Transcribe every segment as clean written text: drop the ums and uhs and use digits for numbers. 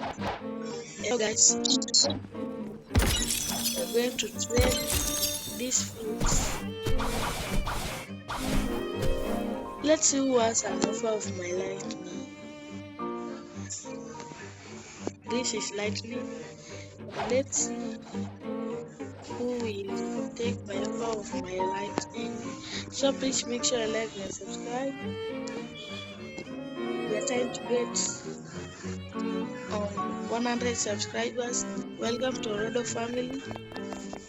Hello guys, we're going to trade these fruits. Let's see who has an offer of my lightning. This is lightning. Let's see who will take my offer of my lightning. So please make sure you like and subscribe. We are trying to get on 100 subscribers. Welcome to Rodo family.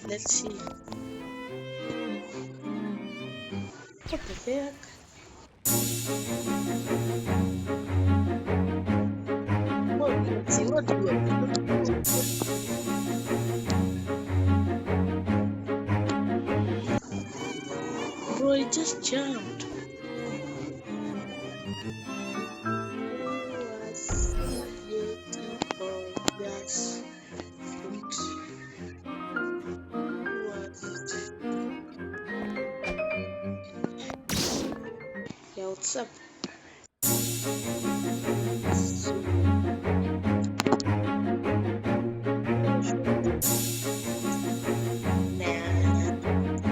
Let's see. What the heck? Let's see what do you want. Bro, it just jumped. Who was yeti or gas fruit? Who was it? Yeah, what's up?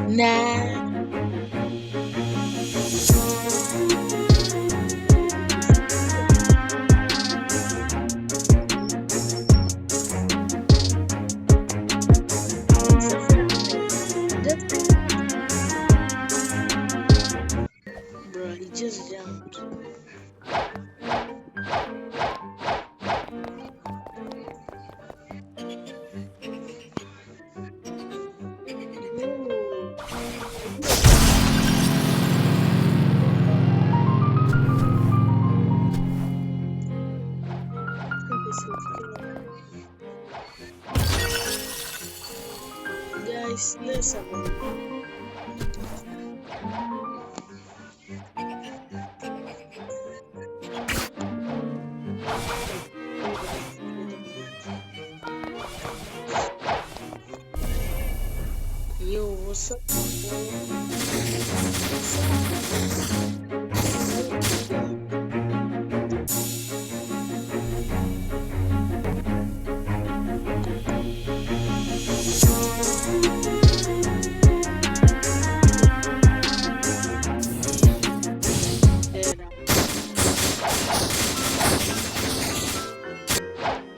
Nah. Bro, he just jumped. Guys, let's have a yo, what's up?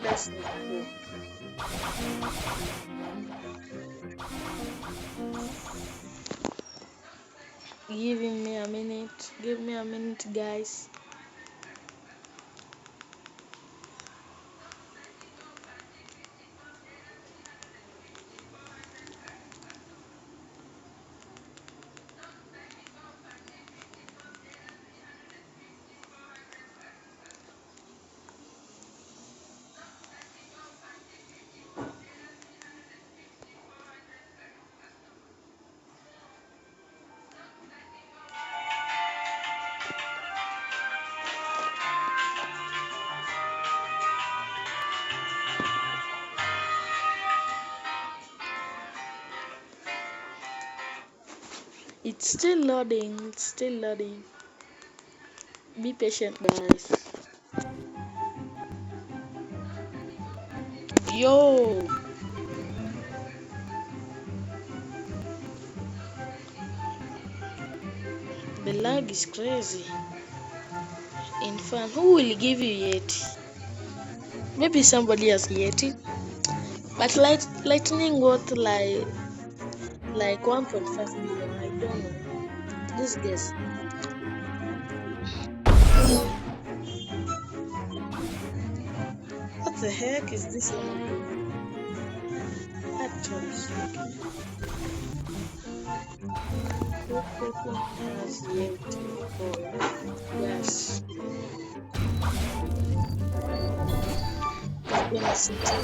That's not cool. Giving me a minute. Give me a minute, guys. It's still loading. It's still loading. Be patient, guys. Yo. The lag is crazy. In fun, who will give you yeti? Maybe somebody has yeti. But lightning worth like 1.5 million. I don't know. Just guess. What the heck is this one doing? Actually speaking. What person has yeti or yes? It's been a city.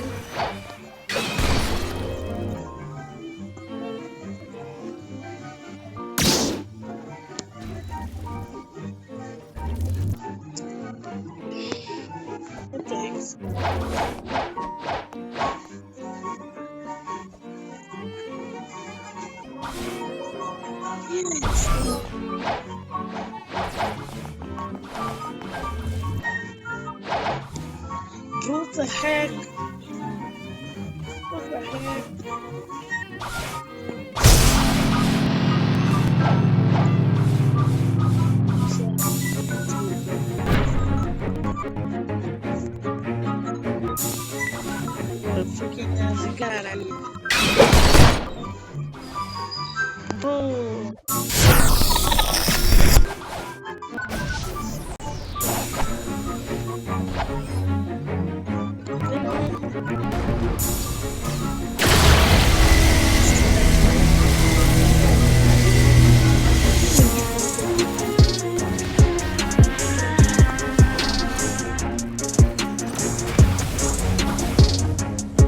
What the heck is yes. Bro, What the heck? What the heck? Freaking ass, cara ali. Boom.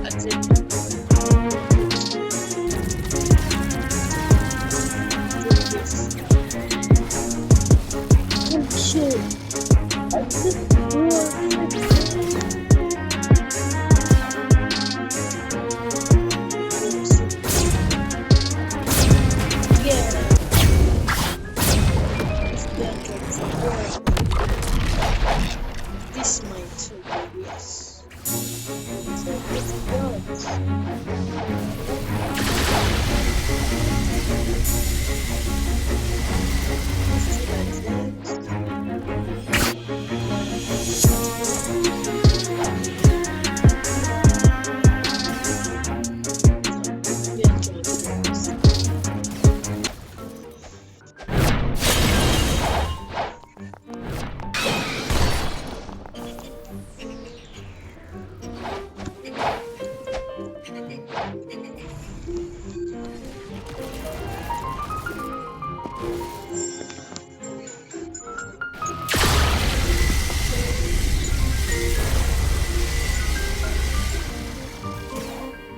That's it. Oh shit. I just yeah. This might too, yes. So let's go.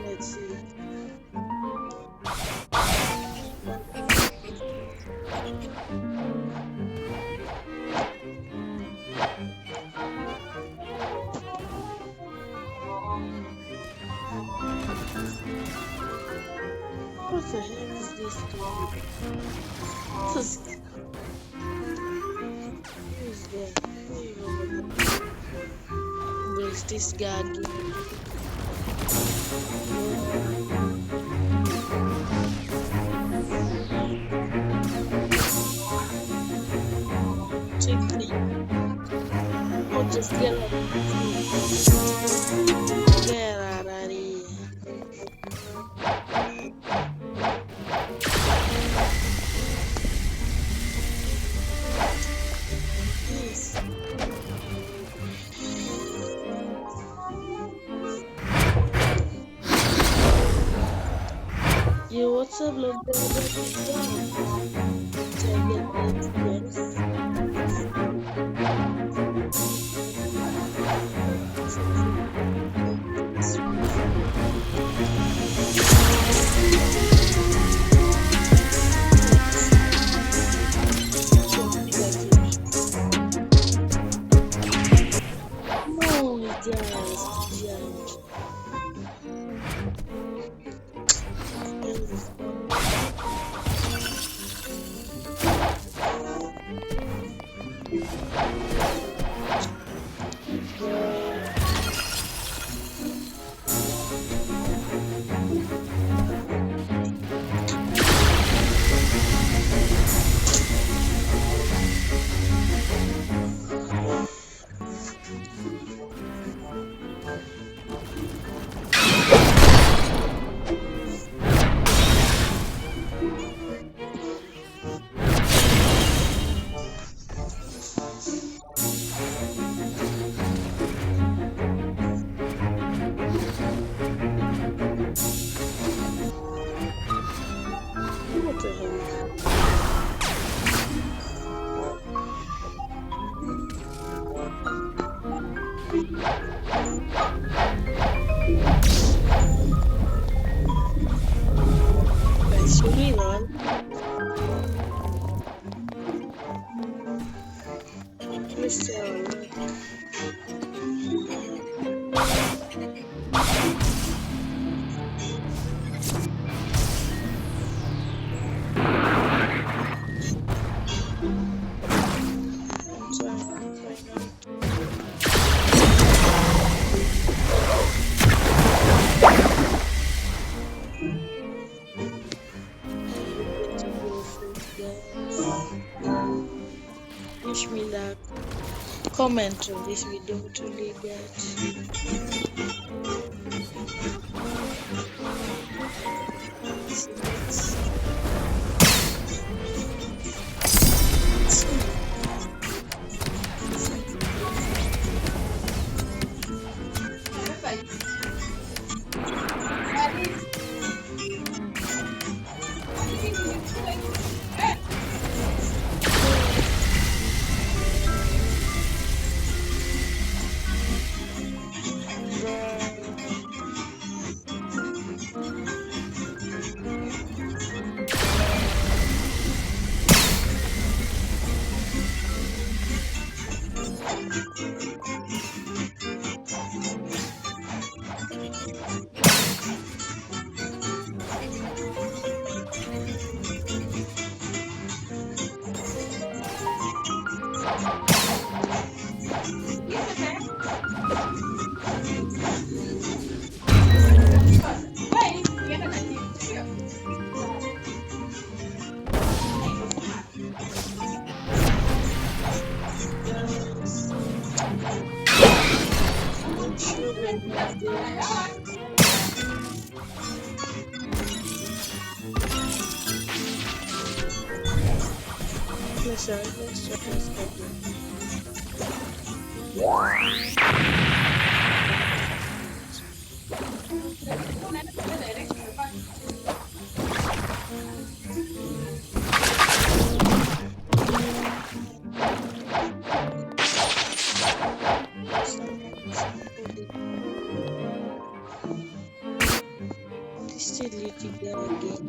Let's see. What the heck is this guy? This who is there? Who is over there? There's this guy again. Check me. Oh, just get out of here. Get out of here. Yes. Yo, what's up, love? comment on this video to leave that. Let's try this again. Still little girl again.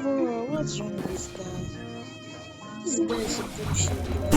Bro, what's wrong with this guy? This guy is a bullshit guy.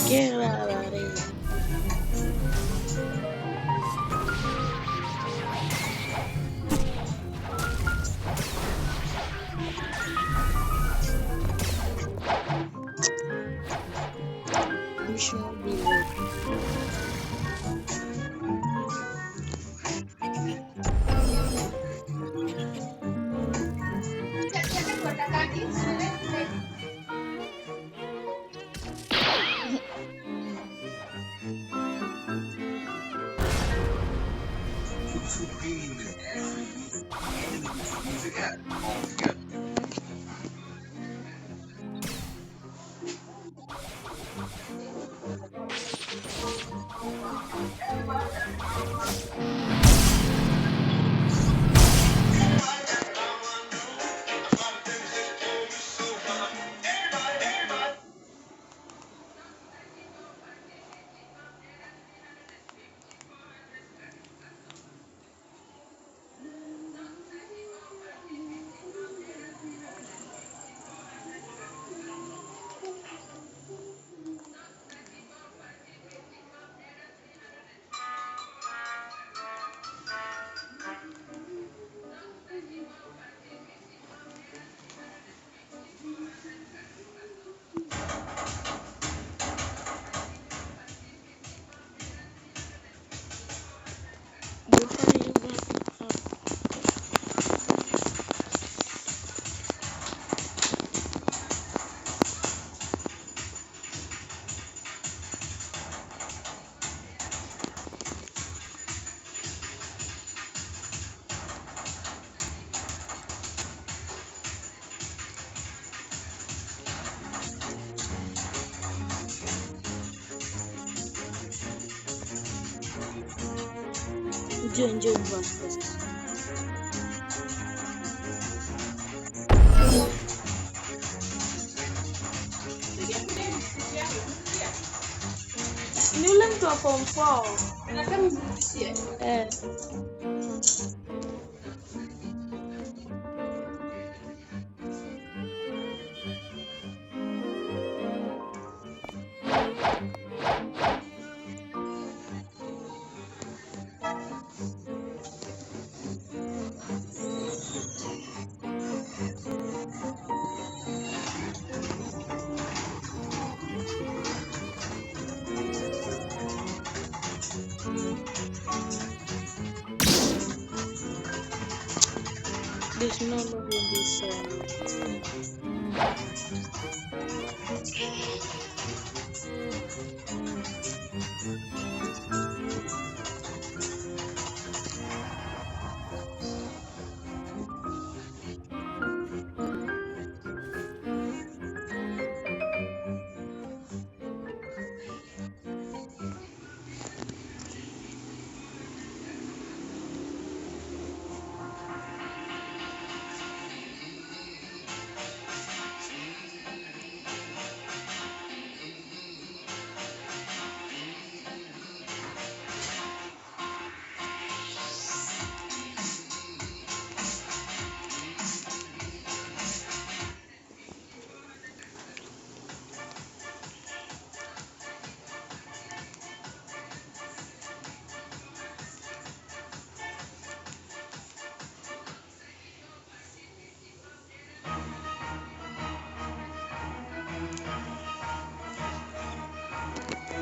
Get out of here. We should not be late. Enjoy breakfast. Niulen to form 4. There's no love in this side.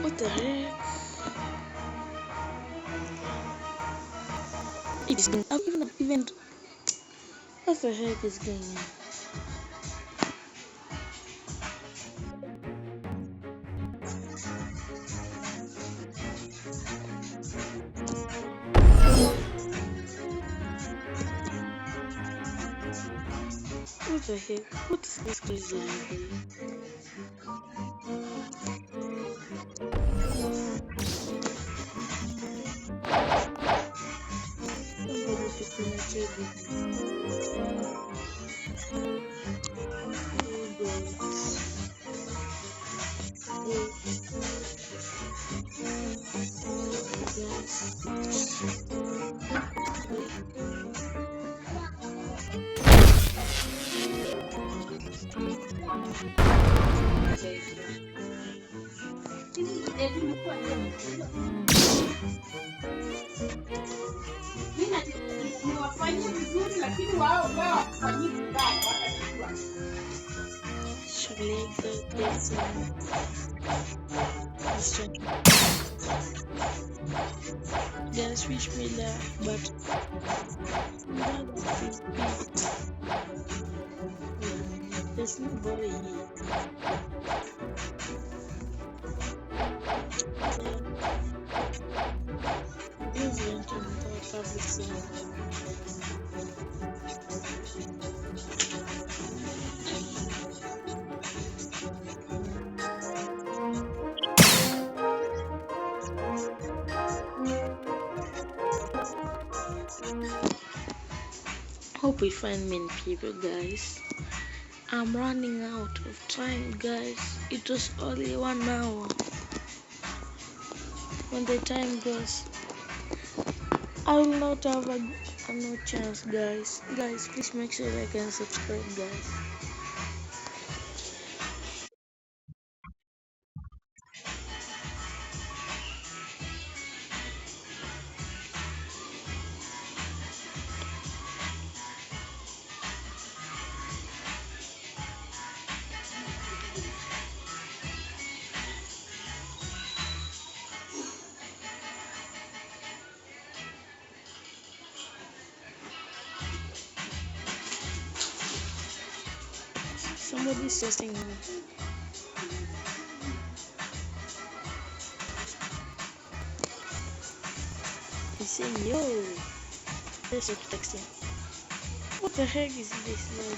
What the heck? It's even what the heck is going on? What the heck? What is this crazy happening? Somebody should connect with me. Oh God. Should leave the place guys wish me luck, but there's nobody here. Please enter the public server. Hope we find many people, guys. I'm running out of time, guys. It was only 1 hour. When the time goes, I will not have no chance, guys. Guys, please make sure you like and subscribe, guys. Somebody's testing me. He's saying, yo. There's a texting. What the heck is this now,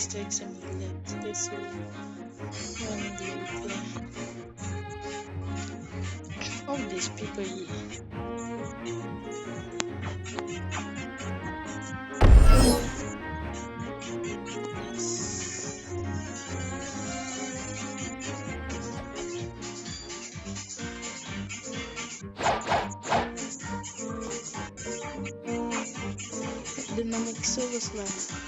let's take some relax. Let's see when they play. All these people here. Dynamic service line.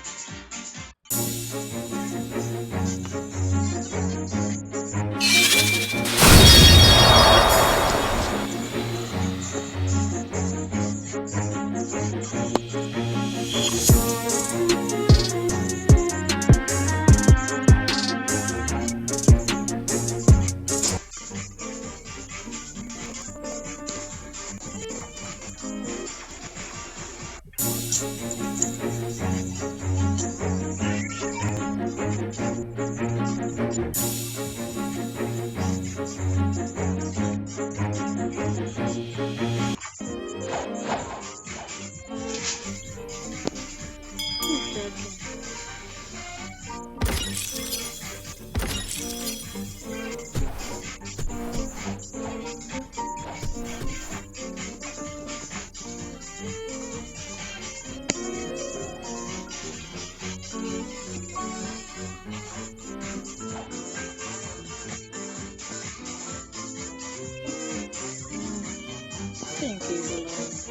Thank you, guys.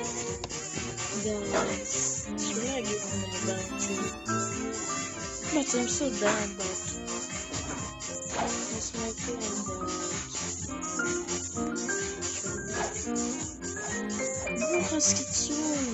It's really giving me a bounty. But I'm so down, but it's my plan that no husky soon.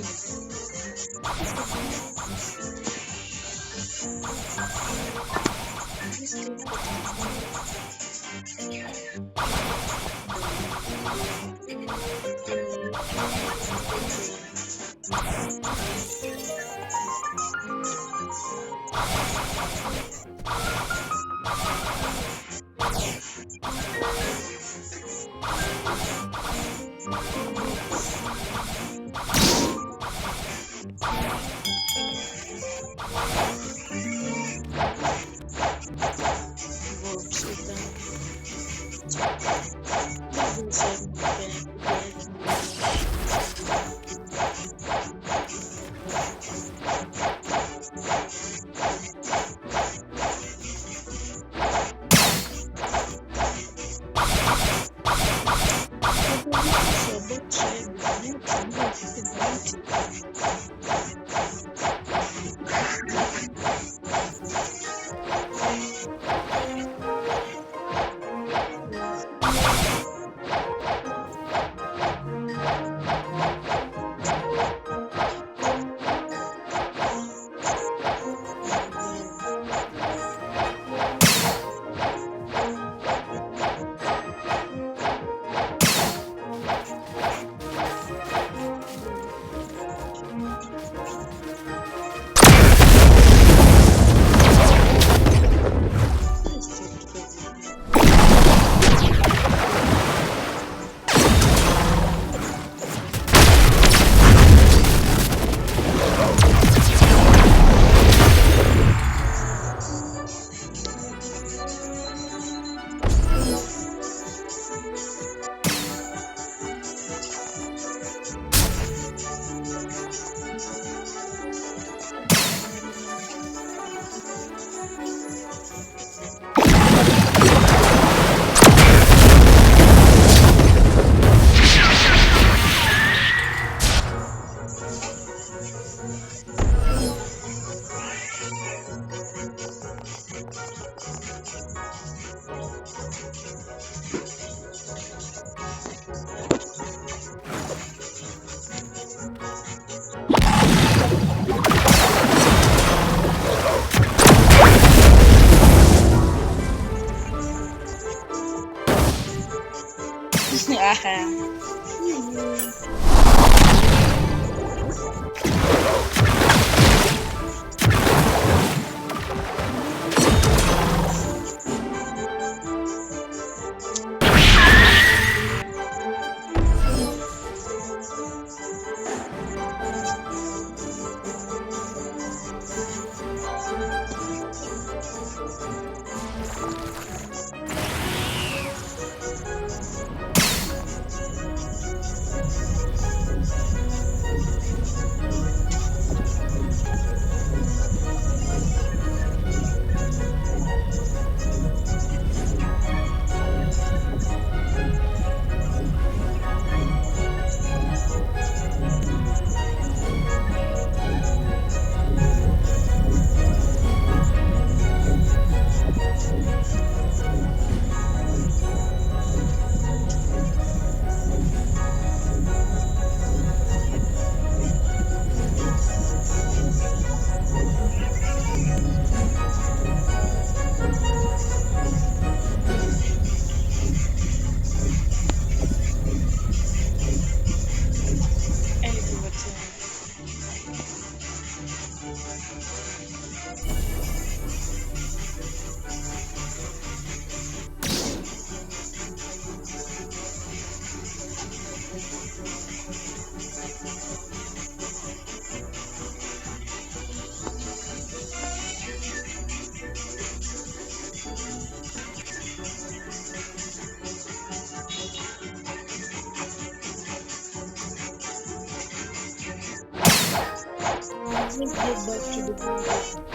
Let's get back to the video.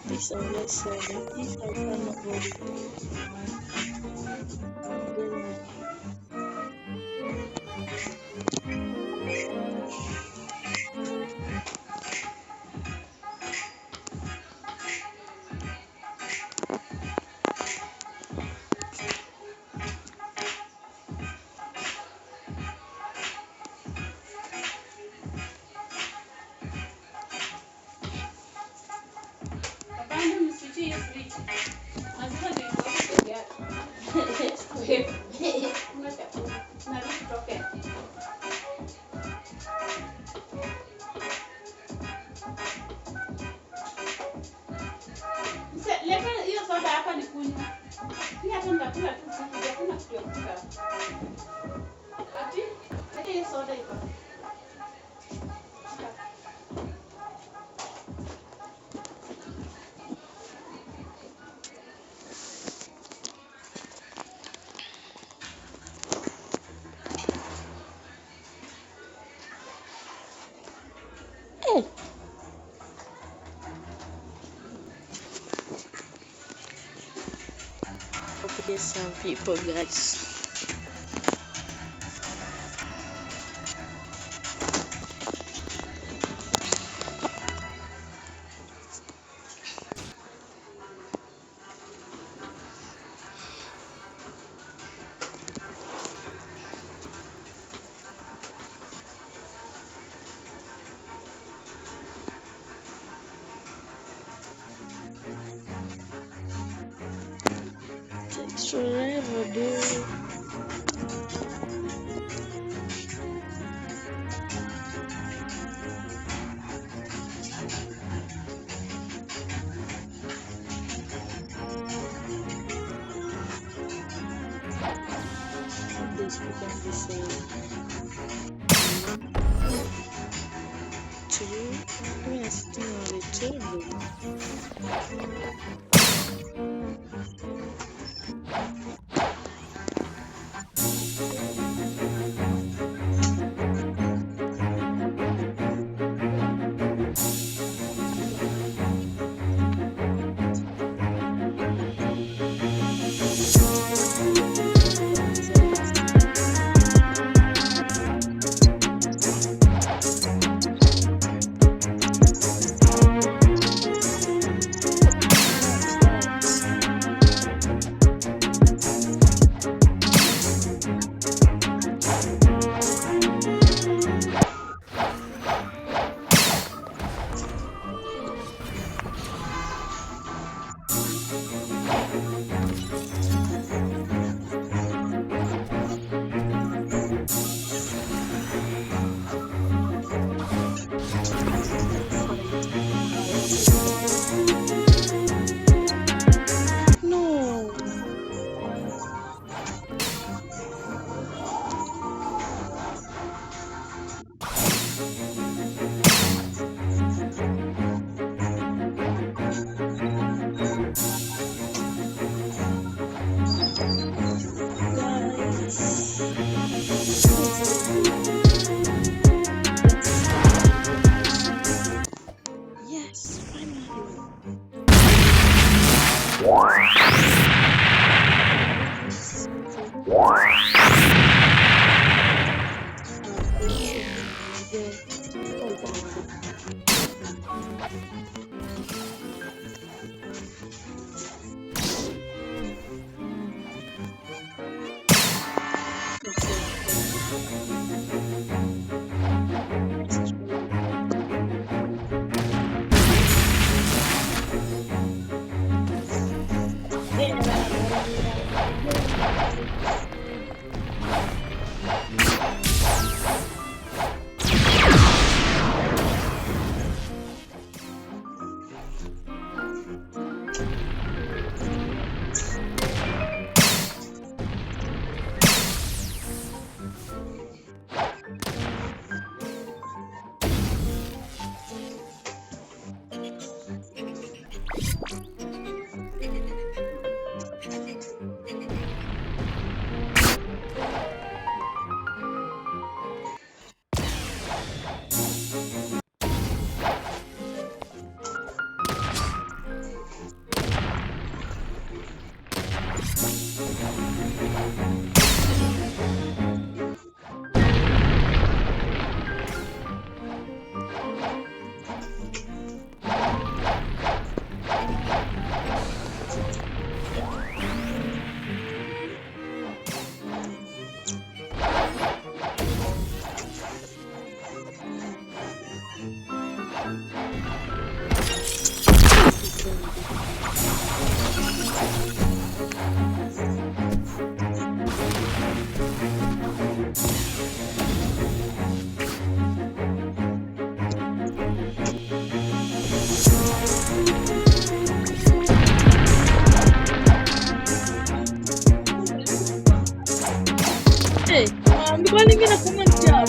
This unless 7 if I cannot hold it. There's some people, guys. Takes forever, dude. This become the same. 2. We are sitting on the table. Calling in a common job.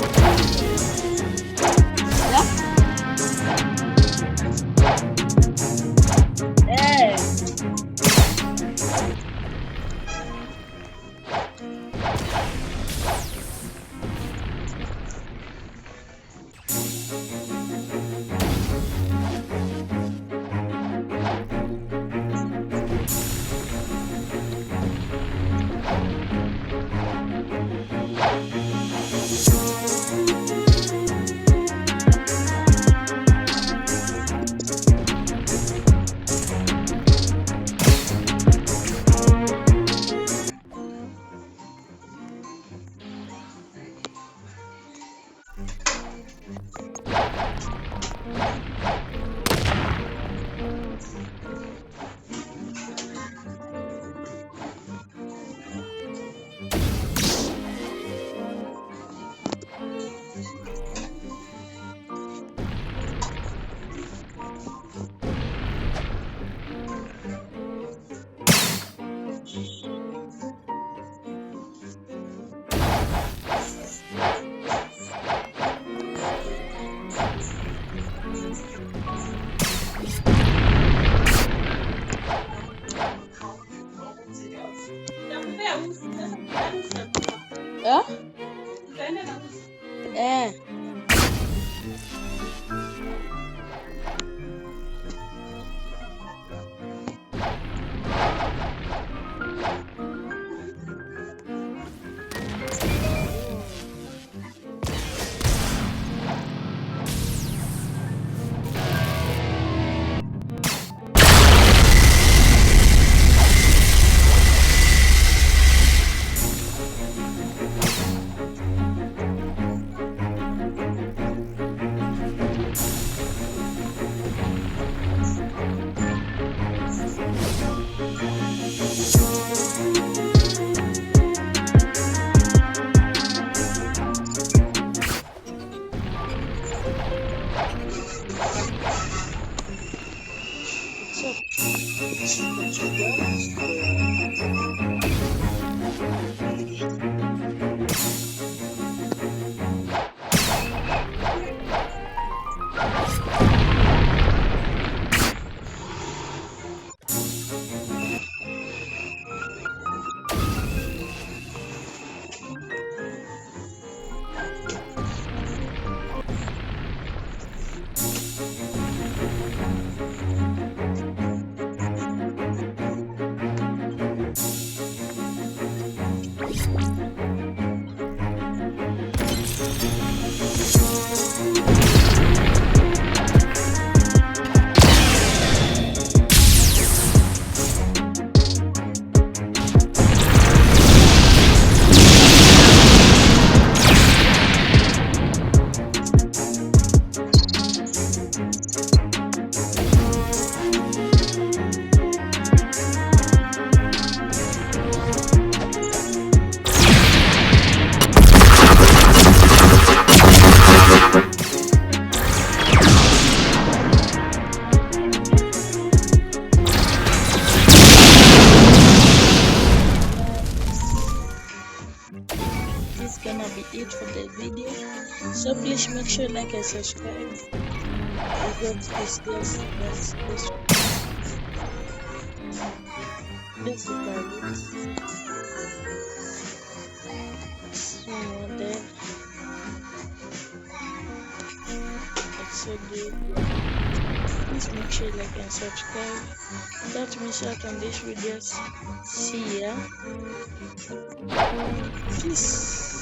Yeah. Yeah? Yeah. it for the video. So please make sure you like and subscribe. We got this, yes, that's this one. Let's look at it. One more there. It's so good. Please make sure you like and subscribe. Don't miss out on these videos. See ya. Peace.